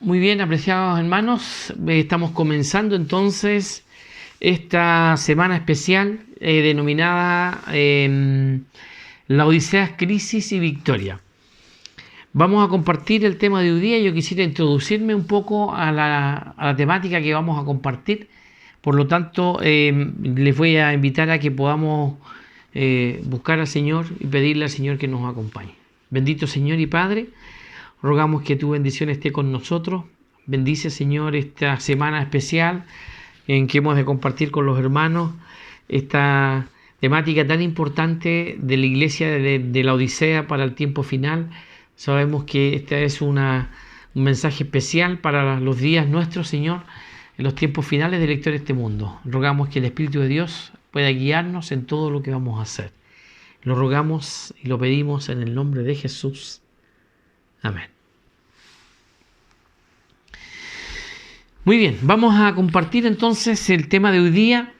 Muy bien, apreciados hermanos, estamos comenzando entonces esta semana especial denominada La Odisea, Crisis y Victoria. Vamos a compartir el tema de hoy día. Yo quisiera introducirme un poco a la temática que vamos a compartir. Por lo tanto, les voy a invitar a que podamos buscar al Señor y pedirle al Señor que nos acompañe. Bendito Señor y Padre, rogamos que tu bendición esté con nosotros. Bendice, Señor, esta semana especial en que hemos de compartir con los hermanos esta temática tan importante de la iglesia de la Odisea para el tiempo final. Sabemos que este es un mensaje especial para los días nuestros, Señor, en los tiempos finales de la historia de este mundo. Rogamos que el Espíritu de Dios pueda guiarnos en todo lo que vamos a hacer. Lo rogamos y lo pedimos en el nombre de Jesús. Amén. Muy bien, vamos a compartir entonces el tema de hoy día,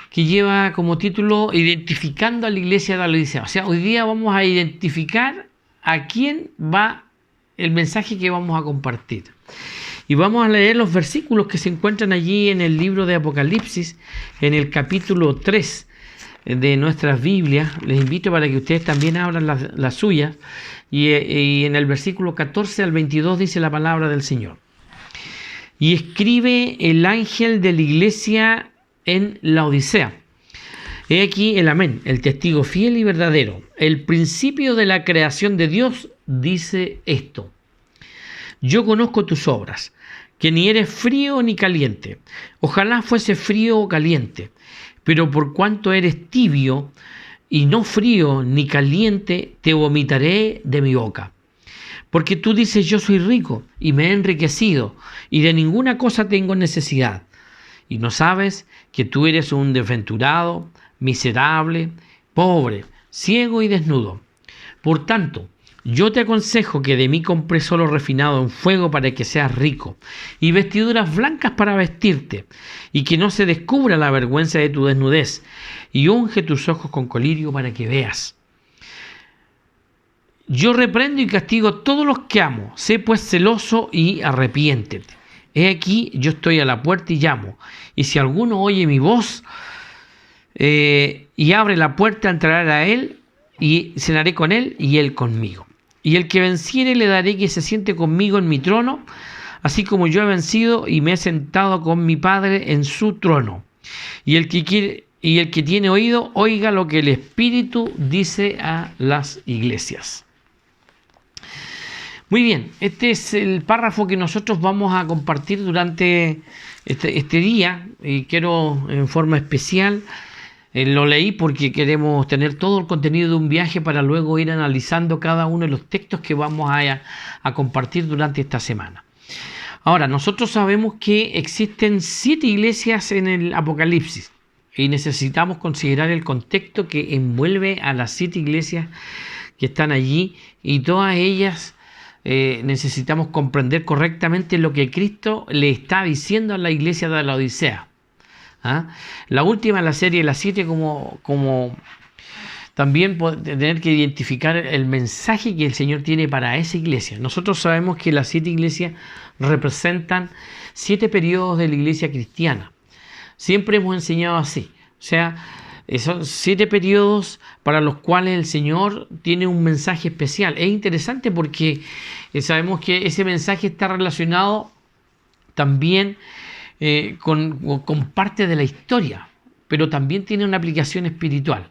que lleva como título Identificando a la iglesia de la Odisea. O sea, hoy día vamos a identificar a quién va el mensaje que vamos a compartir. Y vamos a leer los versículos que se encuentran allí en el libro de Apocalipsis, en el capítulo 3 de nuestras Biblias. Les invito para que ustedes también abran las suyas. Y en el versículo 14 al 22 dice la palabra del Señor. Y escribe el ángel de la iglesia en la Odisea. He aquí el amén, el testigo fiel y verdadero, el principio de la creación de Dios, dice esto. Yo conozco tus obras, que ni eres frío ni caliente. Ojalá fuese frío o caliente, pero por cuanto eres tibio y no frío ni caliente, te vomitaré de mi boca. Porque tú dices, yo soy rico y me he enriquecido y de ninguna cosa tengo necesidad. Y no sabes que tú eres un desventurado, miserable, pobre, ciego y desnudo. Por tanto, yo te aconsejo que de mí compres oro refinado en fuego para que seas rico, y vestiduras blancas para vestirte, y que no se descubra la vergüenza de tu desnudez, y unge tus ojos con colirio para que veas. Yo reprendo y castigo a todos los que amo. Sé pues celoso y arrepiéntete. He aquí, yo estoy a la puerta y llamo. Y si alguno oye mi voz y abre la puerta, entraré a él y cenaré con él y él conmigo. Y el que venciere le daré que se siente conmigo en mi trono, así como yo he vencido y me he sentado con mi Padre en su trono. Y el que tiene oído, oiga lo que el Espíritu dice a las iglesias. Muy bien, este es el párrafo que nosotros vamos a compartir durante este día, y quiero en forma especial, lo leí porque queremos tener todo el contenido de un viaje para luego ir analizando cada uno de los textos que vamos a compartir durante esta semana. Ahora, nosotros sabemos que existen 7 iglesias en el Apocalipsis y necesitamos considerar el contexto que envuelve a las 7 iglesias que están allí, y todas ellas necesitamos comprender correctamente lo que Cristo le está diciendo a la iglesia de la Odisea. La última de la serie, la 7, como también tener que identificar el mensaje que el Señor tiene para esa iglesia. Nosotros sabemos que las 7 iglesias representan 7 periodos de la iglesia cristiana. Siempre hemos enseñado así. O sea, son 7 periodos para los cuales el Señor tiene un mensaje especial. Es interesante porque sabemos que ese mensaje está relacionado también con parte de la historia, pero también tiene una aplicación espiritual.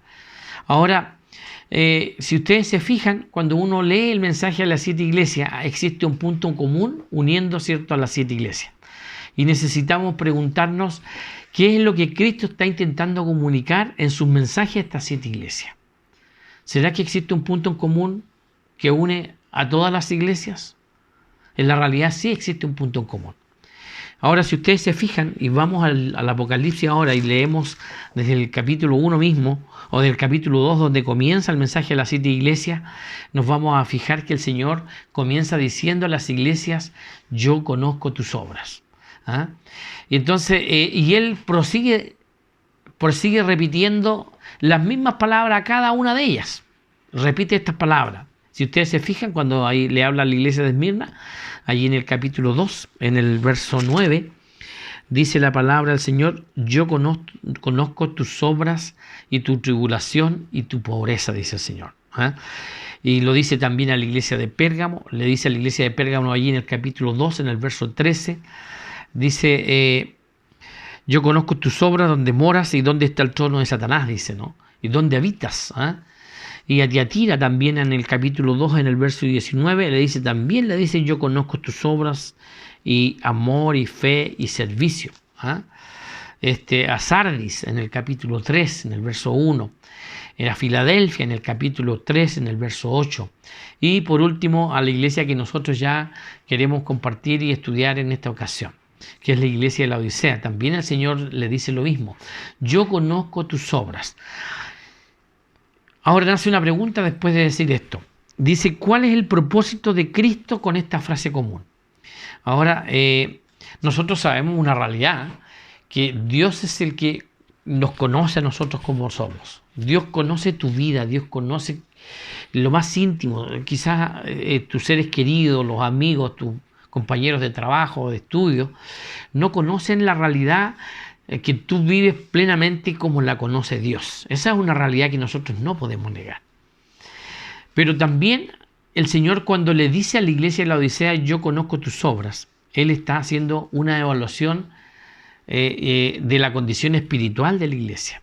Ahora, si ustedes se fijan, cuando uno lee el mensaje a las 7 iglesias, existe un punto en común uniendo, ¿cierto?, a las 7 iglesias. Y necesitamos preguntarnos qué es lo que Cristo está intentando comunicar en sus mensajes a estas 7 iglesias. ¿Será que existe un punto en común que une a todas las iglesias? En la realidad sí existe un punto en común. Ahora, si ustedes se fijan y vamos al Apocalipsis ahora y leemos desde el capítulo 1 mismo, o del capítulo 2 donde comienza el mensaje a las 7 iglesias, nos vamos a fijar que el Señor comienza diciendo a las iglesias, yo conozco tus obras. Y entonces, y Él prosigue repitiendo las mismas palabras a cada una de ellas. Repite estas palabras. Si ustedes se fijan, cuando ahí le habla a la iglesia de Esmirna, allí en el capítulo 2, en el verso 9, dice la palabra del Señor: yo conozco tus obras y tu tribulación y tu pobreza, dice el Señor. Y lo dice también a la iglesia de Pérgamo, le dice a la iglesia de Pérgamo allí en el capítulo 2, en el verso 13, dice: yo conozco tus obras, donde moras y dónde está el trono de Satanás, dice, ¿no? Y dónde habitas. Y a Tiatira también en el capítulo 2, en el verso 19, le dice: yo conozco tus obras y amor y fe y servicio. A Sardis en el capítulo 3, en el verso 1. A Filadelfia en el capítulo 3, en el verso 8. Y por último, a la iglesia que nosotros ya queremos compartir y estudiar en esta ocasión, que es la iglesia de la Odisea. También el Señor le dice lo mismo: yo conozco tus obras. Ahora nace una pregunta después de decir esto. Dice: ¿cuál es el propósito de Cristo con esta frase común? Ahora, nosotros sabemos una realidad, que Dios es el que nos conoce a nosotros como somos. Dios conoce tu vida, Dios conoce lo más íntimo. Quizás tus seres queridos, los amigos, tus compañeros de trabajo, de estudio, no conocen la realidad que tú vives plenamente como la conoce Dios. Esa es una realidad que nosotros no podemos negar. Pero también el Señor, cuando le dice a la iglesia de la Odisea: yo conozco tus obras, Él está haciendo una evaluación de la condición espiritual de la iglesia.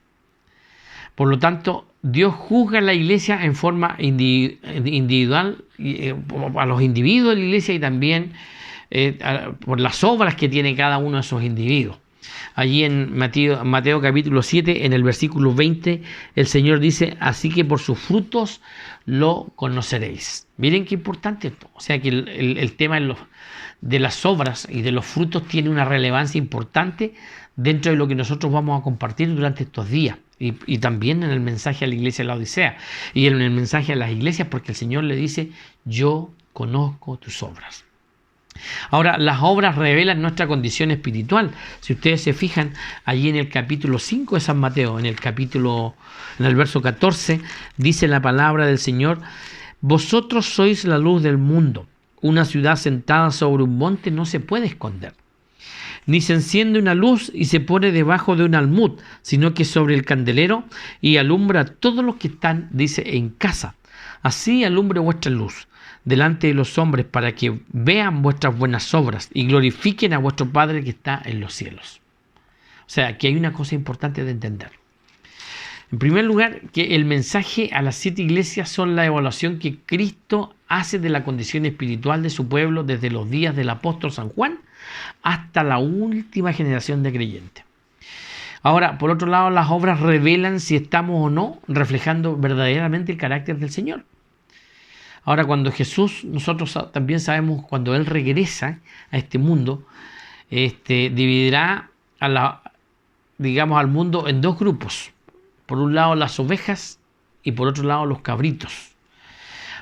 Por lo tanto, Dios juzga a la iglesia en forma individual, a los individuos de la iglesia, y también por las obras que tiene cada uno de esos individuos. Allí en Mateo capítulo 7, en el versículo 20, el Señor dice: así que por sus frutos lo conoceréis. Miren qué importante esto. O sea que el tema de las obras y de los frutos tiene una relevancia importante dentro de lo que nosotros vamos a compartir durante estos días. Y también en el mensaje a la iglesia de la Odisea y en el mensaje a las iglesias, porque el Señor le dice: yo conozco tus obras. Ahora, las obras revelan nuestra condición espiritual. Si ustedes se fijan, allí en el capítulo 5 de San Mateo, en el verso 14, dice la palabra del Señor: vosotros sois la luz del mundo. Una ciudad sentada sobre un monte no se puede esconder. Ni se enciende una luz y se pone debajo de un almud, sino que sobre el candelero, y alumbra a todos los que están, dice, en casa. Así alumbre vuestra luz delante de los hombres, para que vean vuestras buenas obras y glorifiquen a vuestro Padre que está en los cielos. O sea, que hay una cosa importante de entender. En primer lugar, que el mensaje a las 7 iglesias son la evaluación que Cristo hace de la condición espiritual de su pueblo desde los días del apóstol San Juan hasta la última generación de creyentes. Ahora, por otro lado, las obras revelan si estamos o no reflejando verdaderamente el carácter del Señor. Ahora, cuando Jesús, nosotros también sabemos, cuando Él regresa a este mundo, dividirá al mundo en 2 grupos. Por un lado las ovejas y por otro lado los cabritos.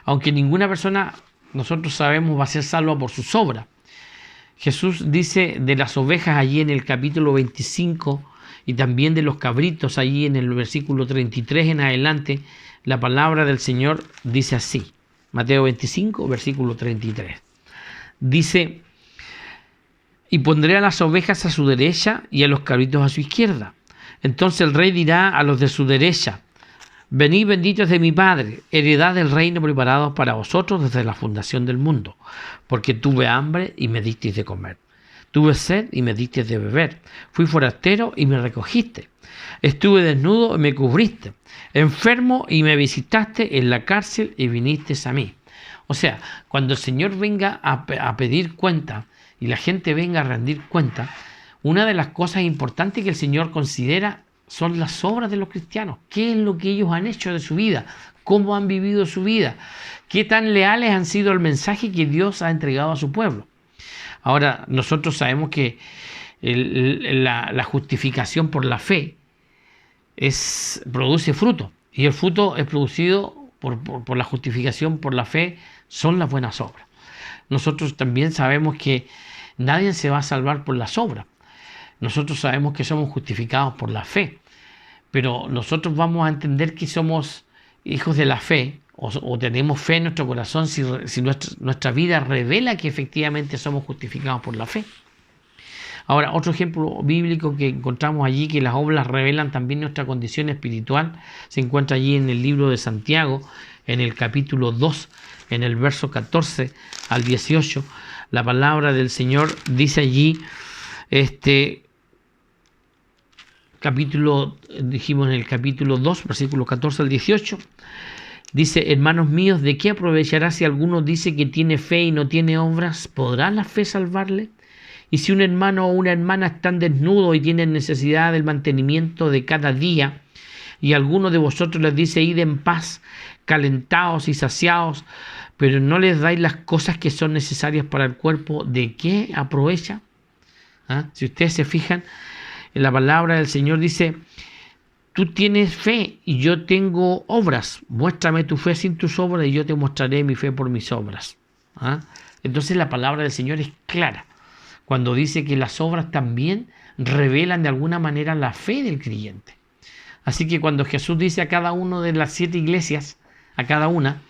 Aunque ninguna persona, nosotros sabemos, va a ser salva por sus obras. Jesús dice de las ovejas allí en el capítulo 25 y también de los cabritos allí en el versículo 33 en adelante. La palabra del Señor dice así. Mateo 25, versículo 33. Dice: y pondré a las ovejas a su derecha y a los cabritos a su izquierda. Entonces el rey dirá a los de su derecha: venid benditos de mi Padre, heredad del reino preparado para vosotros desde la fundación del mundo, porque tuve hambre y me disteis de comer, tuve sed y me disteis de beber, fui forastero y me recogiste, estuve desnudo y me cubriste, enfermo y me visitaste, en la cárcel y vinisteis a mí. O sea, cuando el Señor venga a pedir cuenta y la gente venga a rendir cuenta, una de las cosas importantes que el Señor considera son las obras de los cristianos. ¿Qué es lo que ellos han hecho de su vida? ¿Cómo han vivido su vida? ¿Qué tan leales han sido al mensaje que Dios ha entregado a su pueblo? Ahora, nosotros sabemos que la justificación por la fe produce fruto. Y el fruto es producido por la justificación por la fe, son las buenas obras. Nosotros también sabemos que nadie se va a salvar por las obras. Nosotros sabemos que somos justificados por la fe, pero nosotros vamos a entender que somos hijos de la fe o tenemos fe en nuestro corazón si nuestra vida revela que efectivamente somos justificados por la fe. Ahora, otro ejemplo bíblico que encontramos allí, que las obras revelan también nuestra condición espiritual, se encuentra allí en el libro de Santiago, en el capítulo 2, en el verso 14 al 18. La palabra del Señor dice allí, dijimos en el capítulo 2, versículos 14 al 18, dice: hermanos míos, ¿de qué aprovechará si alguno dice que tiene fe y no tiene obras? ¿Podrá la fe salvarle? Y si un hermano o una hermana están desnudos y tienen necesidad del mantenimiento de cada día, y alguno de vosotros les dice: id en paz, calentados y saciados, pero no les dais las cosas que son necesarias para el cuerpo, ¿de qué aprovecha? Si ustedes se fijan, en la palabra del Señor dice: tú tienes fe y yo tengo obras. Muéstrame tu fe sin tus obras y yo te mostraré mi fe por mis obras. Entonces la palabra del Señor es clara cuando dice que las obras también revelan de alguna manera la fe del creyente. Así que cuando Jesús dice a cada una de las 7 iglesias, a cada una: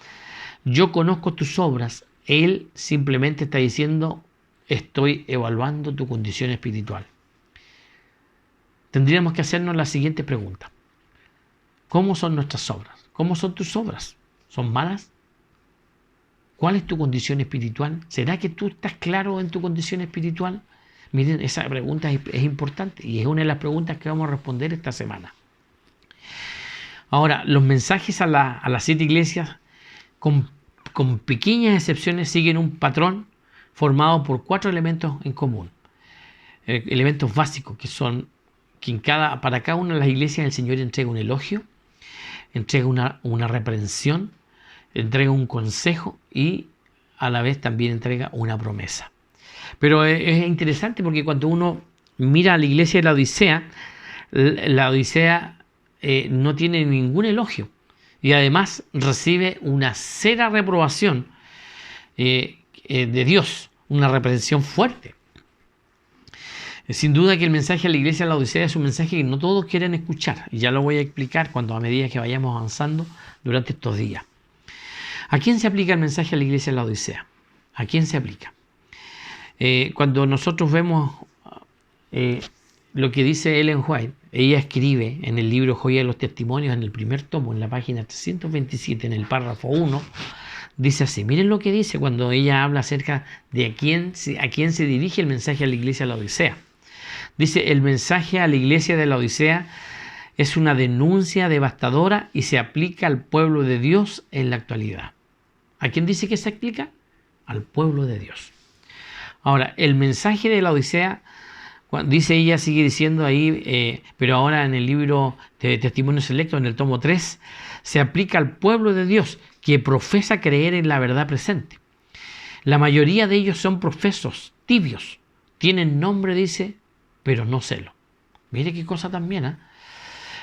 yo conozco tus obras, Él simplemente está diciendo: estoy evaluando tu condición espiritual. Tendríamos que hacernos la siguiente pregunta: ¿cómo son nuestras obras? ¿Cómo son tus obras? ¿Son malas? ¿Cuál es tu condición espiritual? ¿Será que tú estás claro en tu condición espiritual? Miren, esa pregunta es importante y es una de las preguntas que vamos a responder esta semana. Ahora, los mensajes a las 7 iglesias, con pequeñas excepciones, siguen un patrón formado por 4 elementos en común. Elementos básicos que son que para cada una de las iglesias el Señor entrega un elogio, entrega una reprensión, entrega un consejo y a la vez también entrega una promesa. Pero es interesante porque cuando uno mira a la iglesia de la Odisea no tiene ningún elogio y además recibe una severa reprobación de Dios, una reprensión fuerte. Sin duda que el mensaje a la iglesia de la Odisea es un mensaje que no todos quieren escuchar, y ya lo voy a explicar a medida que vayamos avanzando durante estos días. ¿A quién se aplica el mensaje a la iglesia de la Odisea? ¿A quién se aplica? Cuando nosotros vemos lo que dice Ellen White, ella escribe en el libro Joya de los Testimonios, en el primer tomo, en la página 327, en el párrafo 1, dice así. Miren lo que dice cuando ella habla acerca de a quién se dirige el mensaje a la iglesia de la Odisea. Dice: el mensaje a la iglesia de la Odisea es una denuncia devastadora y se aplica al pueblo de Dios en la actualidad. ¿A quién dice que se aplica? Al pueblo de Dios. Ahora, el mensaje de la Odisea, dice ella, sigue diciendo ahí, pero ahora en el libro de Testimonios Selectos, en el tomo 3, se aplica al pueblo de Dios que profesa creer en la verdad presente. La mayoría de ellos son profesos, tibios, tienen nombre, dice, pero no celo. Mire qué cosa también,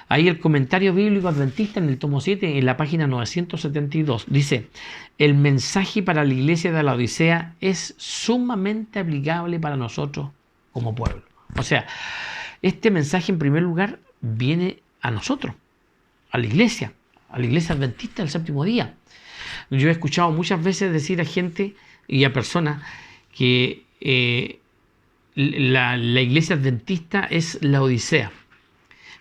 Ahí el comentario bíblico adventista en el tomo 7, en la página 972, dice: el mensaje para la iglesia de la Odisea es sumamente aplicable para nosotros como pueblo. O sea, este mensaje en primer lugar viene a nosotros, a la iglesia adventista del séptimo día. Yo he escuchado muchas veces decir a gente y a personas que la iglesia adventista es la Odisea.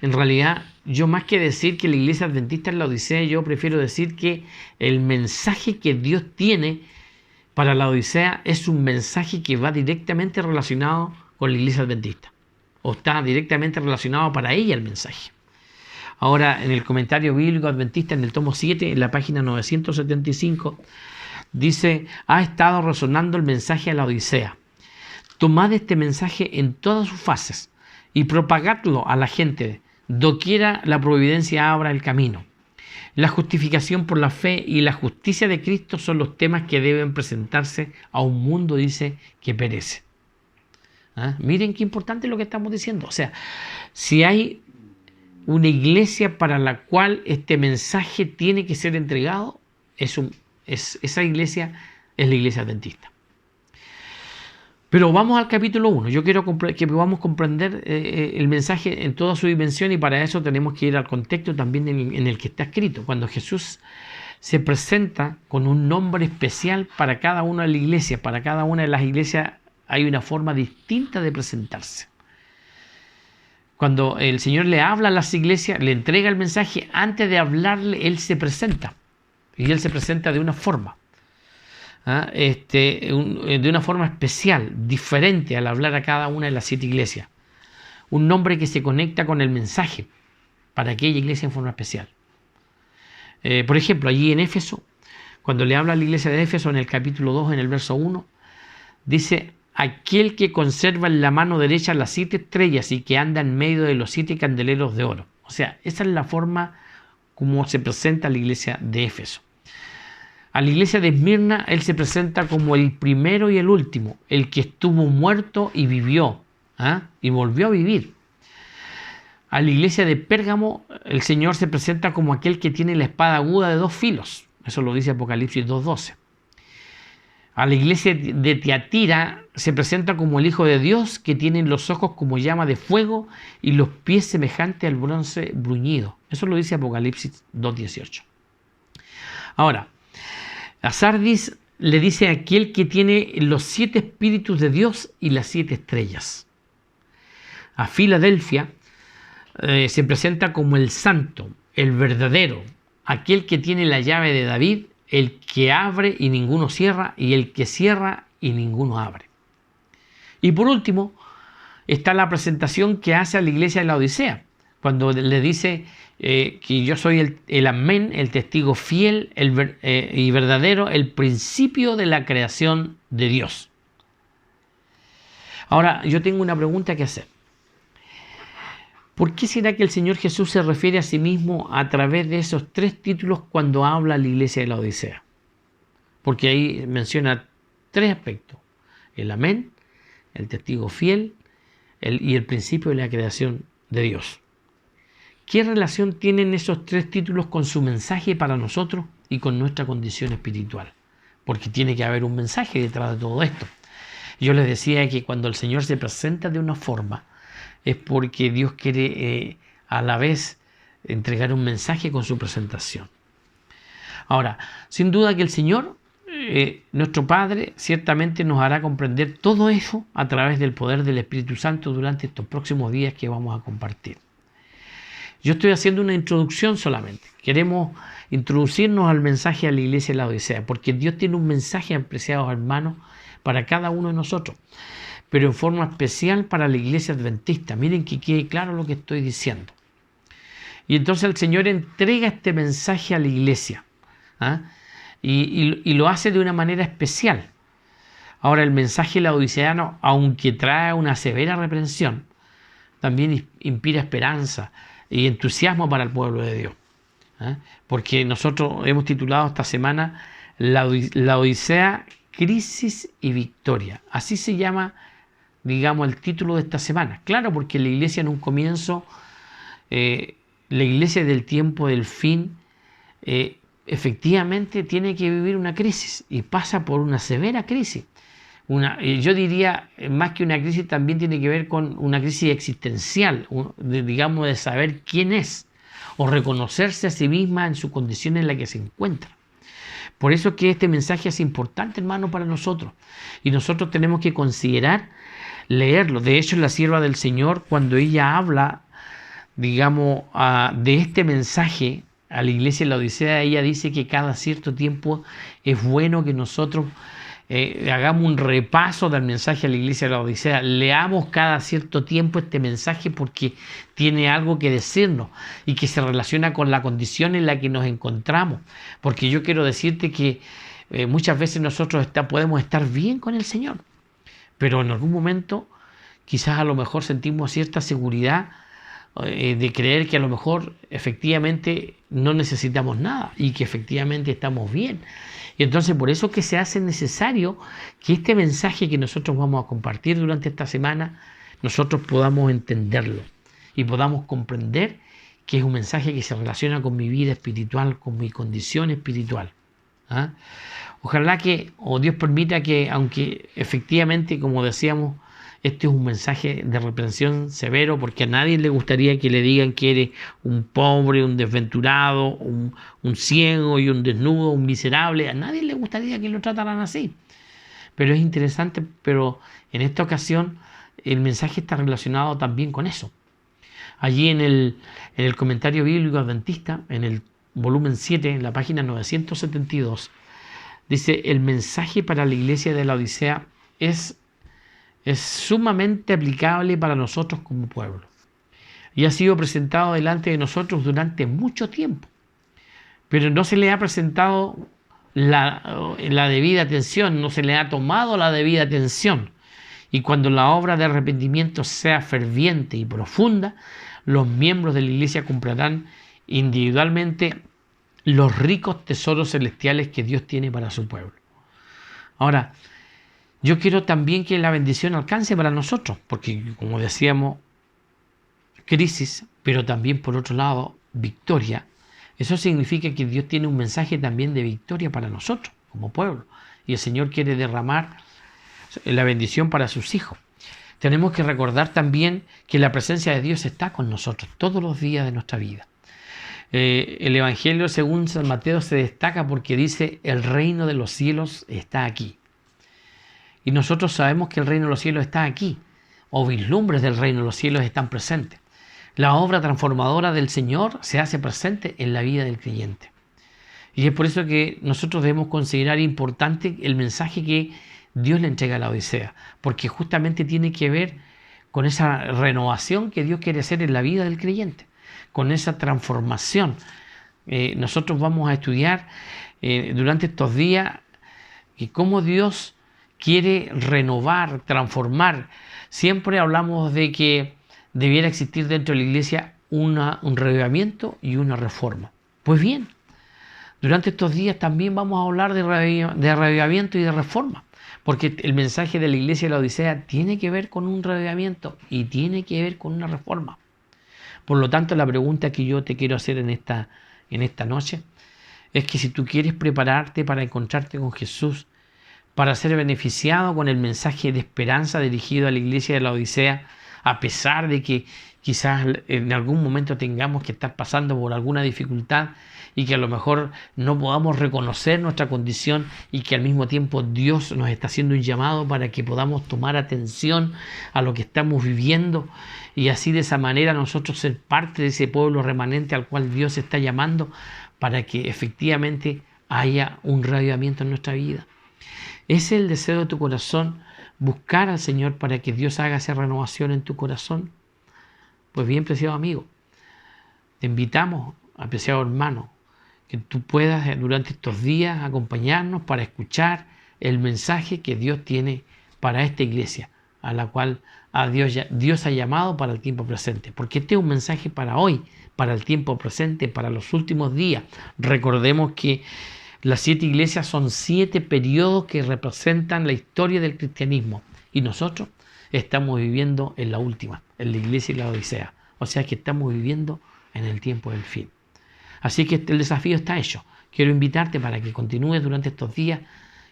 En realidad, yo más que decir que la iglesia adventista es la Odisea, yo prefiero decir que el mensaje que Dios tiene para la Odisea es un mensaje que va directamente relacionado con la iglesia adventista, o está directamente relacionado para ella el mensaje. Ahora, en el comentario bíblico adventista, en el tomo 7, en la página 975, dice: ha estado resonando el mensaje a la Odisea. Tomad este mensaje en todas sus fases y propagadlo a la gente, doquiera la providencia abra el camino. La justificación por la fe y la justicia de Cristo son los temas que deben presentarse a un mundo, dice, que perece. Miren qué importante lo que estamos diciendo. O sea, si hay una iglesia para la cual este mensaje tiene que ser entregado, esa iglesia es la iglesia adventista. Pero vamos al capítulo 1. Yo quiero que podamos comprender el mensaje en toda su dimensión, y para eso tenemos que ir al contexto también en el que está escrito. Cuando Jesús se presenta con un nombre especial para cada una de las iglesias. Para cada una de las iglesias hay una forma distinta de presentarse. Cuando el Señor le habla a las iglesias, le entrega el mensaje, antes de hablarle, Él se presenta. Y Él se presenta de una forma. De una forma especial, diferente al hablar a cada una de las 7 iglesias. Un nombre que se conecta con el mensaje para aquella iglesia en forma especial. Por ejemplo, allí en Éfeso, cuando le habla a la iglesia de Éfeso en el capítulo 2, en el verso 1, dice: aquel que conserva en la mano derecha las 7 estrellas y que anda en medio de los 7 candeleros de oro. O sea, esa es la forma como se presenta a la iglesia de Éfeso. A la iglesia de Esmirna, él se presenta como el primero y el último, el que estuvo muerto y vivió, y volvió a vivir. A la iglesia de Pérgamo, el Señor se presenta como aquel que tiene la espada aguda de 2 filos. Eso lo dice Apocalipsis 2:12. A la iglesia de Tiatira se presenta como el Hijo de Dios, que tiene los ojos como llama de fuego y los pies semejantes al bronce bruñido. Eso lo dice Apocalipsis 2:18. Ahora, a Sardis le dice aquel que tiene los 7 espíritus de Dios y las 7 estrellas. A Filadelfia se presenta como el santo, el verdadero, aquel que tiene la llave de David, el que abre y ninguno cierra, y el que cierra y ninguno abre. Y por último, está la presentación que hace a la iglesia de la Odisea, cuando le dice que yo soy el amén, el testigo fiel y verdadero, el principio de la creación de Dios. Ahora, yo tengo una pregunta que hacer. ¿Por qué será que el Señor Jesús se refiere a sí mismo a través de esos 3 títulos cuando habla a la iglesia de la Odisea? Porque ahí menciona 3 aspectos: el amén, el testigo fiel y el principio de la creación de Dios. ¿Qué relación tienen esos 3 títulos con su mensaje para nosotros y con nuestra condición espiritual? Porque tiene que haber un mensaje detrás de todo esto. Yo les decía que cuando el Señor se presenta de una forma, es porque Dios quiere a la vez entregar un mensaje con su presentación. Ahora, sin duda que el Señor, nuestro Padre, ciertamente nos hará comprender todo eso a través del poder del Espíritu Santo durante estos próximos días que vamos a compartir. Yo estoy haciendo una introducción solamente. Queremos introducirnos al mensaje a la iglesia de la Odisea, porque Dios tiene un mensaje, apreciados hermanos, para cada uno de nosotros, pero en forma especial para la iglesia adventista. Miren que quede claro lo que estoy diciendo. Y entonces el Señor entrega este mensaje a la iglesia, y lo hace de una manera especial. Ahora, el mensaje laodiceano, aunque trae una severa reprensión, también inspira esperanza y entusiasmo para el pueblo de Dios. Porque nosotros hemos titulado esta semana La Odisea, Crisis y Victoria. Así se llama, digamos, el título de esta semana. Claro, porque la iglesia en un comienzo, la iglesia del tiempo del fin, efectivamente tiene que vivir una crisis y pasa por una severa crisis. Yo diría, más que una crisis, también tiene que ver con una crisis existencial, digamos, de saber quién es o reconocerse a sí misma en su condición en la que se encuentra. Por eso es que este mensaje es importante, hermano, para nosotros. Y nosotros tenemos que considerar leerlo. De hecho, la sierva del Señor, cuando ella habla, digamos, de este mensaje a la iglesia de la Odisea, ella dice que cada cierto tiempo es bueno que nosotros hagamos un repaso del mensaje a la iglesia de la Odisea. Leamos cada cierto tiempo este mensaje porque tiene algo que decirnos y que se relaciona con la condición en la que nos encontramos. Porque yo quiero decirte que muchas veces nosotros podemos estar bien con el Señor, pero en algún momento quizás a lo mejor sentimos cierta seguridad de creer que a lo mejor efectivamente no necesitamos nada y que efectivamente estamos bien. Y entonces por eso que se hace necesario que este mensaje que nosotros vamos a compartir durante esta semana, nosotros podamos entenderlo y podamos comprender que es un mensaje que se relaciona con mi vida espiritual, con mi condición espiritual. Ojalá que, o Dios permita que, aunque efectivamente, como decíamos, Este es un mensaje de reprensión severo, porque a nadie le gustaría que le digan que eres un pobre, un desventurado, un ciego y un desnudo, un miserable. A nadie le gustaría que lo trataran así. Pero es interesante, pero en esta ocasión el mensaje está relacionado también con eso. Allí en el comentario bíblico adventista, en el volumen 7, en la página 972, dice: el mensaje para la iglesia de la Odisea es sumamente aplicable para nosotros como pueblo, y ha sido presentado delante de nosotros durante mucho tiempo, pero no se le ha presentado la debida atención, no se le ha tomado la debida atención. Y cuando la obra de arrepentimiento sea ferviente y profunda, los miembros de la iglesia comprarán individualmente los ricos tesoros celestiales que Dios tiene para su pueblo. Ahora, yo quiero también que la bendición alcance para nosotros, porque como decíamos, crisis, pero también por otro lado, victoria. Eso significa que Dios tiene un mensaje también de victoria para nosotros como pueblo, y el Señor quiere derramar la bendición para sus hijos. Tenemos que recordar también que la presencia de Dios está con nosotros todos los días de nuestra vida. El Evangelio según San Mateo se destaca porque dice: el reino de los cielos está aquí. Y nosotros sabemos que el reino de los cielos está aquí, o vislumbres del reino de los cielos están presentes. La obra transformadora del Señor se hace presente en la vida del creyente. Y es por eso que nosotros debemos considerar importante el mensaje que Dios le entrega a la Odisea, porque justamente tiene que ver con esa renovación que Dios quiere hacer en la vida del creyente, con esa transformación. Nosotros vamos a estudiar durante estos días cómo Dios quiere renovar, transformar. Siempre hablamos de que debiera existir dentro de la iglesia un reavivamiento y una reforma. Pues bien, durante estos días también vamos a hablar de reavivamiento y de reforma, porque el mensaje de la iglesia de la Odisea tiene que ver con un reavivamiento y tiene que ver con una reforma. Por lo tanto, la pregunta que yo te quiero hacer en esta noche es que si tú quieres prepararte para encontrarte con Jesús, para ser beneficiado con el mensaje de esperanza dirigido a la iglesia de la Odisea, a pesar de que quizás en algún momento tengamos que estar pasando por alguna dificultad y que a lo mejor no podamos reconocer nuestra condición, y que al mismo tiempo Dios nos está haciendo un llamado para que podamos tomar atención a lo que estamos viviendo, y así de esa manera nosotros ser parte de ese pueblo remanente al cual Dios está llamando, para que efectivamente haya un reavivamiento en nuestra vida. ¿Es el deseo de tu corazón buscar al Señor para que Dios haga esa renovación en tu corazón? Pues bien, preciado amigo, te invitamos, apreciado hermano, que tú puedas durante estos días acompañarnos para escuchar el mensaje que Dios tiene para esta iglesia, a la cual Dios ha llamado para el tiempo presente. Porque este es un mensaje para hoy, para el tiempo presente, para los últimos días. Recordemos que las 7 iglesias son 7 periodos que representan la historia del cristianismo, y nosotros estamos viviendo en la última, en la iglesia de la Odisea. O sea que estamos viviendo en el tiempo del fin. Así que el desafío está hecho. Quiero invitarte para que continúes durante estos días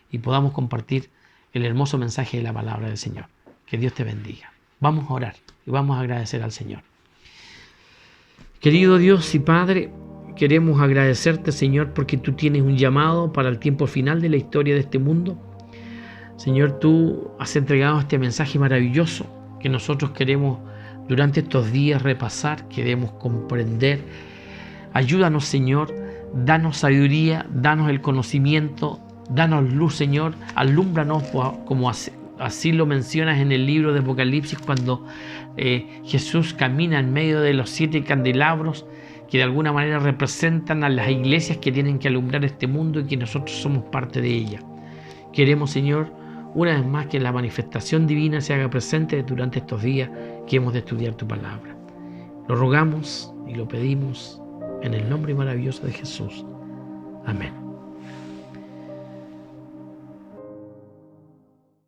y podamos compartir el hermoso mensaje de la palabra del Señor. Que Dios te bendiga. Vamos a orar y vamos a agradecer al Señor. Querido Dios y Padre, queremos agradecerte, Señor, porque tú tienes un llamado para el tiempo final de la historia de este mundo. Señor, tú has entregado este mensaje maravilloso que nosotros queremos durante estos días repasar, queremos comprender. Ayúdanos, Señor, danos sabiduría, danos el conocimiento, danos luz, Señor, alúmbranos como así lo mencionas en el libro de Apocalipsis, cuando Jesús camina en medio de los 7 candelabros que de alguna manera representan a las iglesias que tienen que alumbrar este mundo y que nosotros somos parte de ella. Queremos, Señor, una vez más que la manifestación divina se haga presente durante estos días que hemos de estudiar tu palabra. Lo rogamos y lo pedimos en el nombre maravilloso de Jesús. Amén.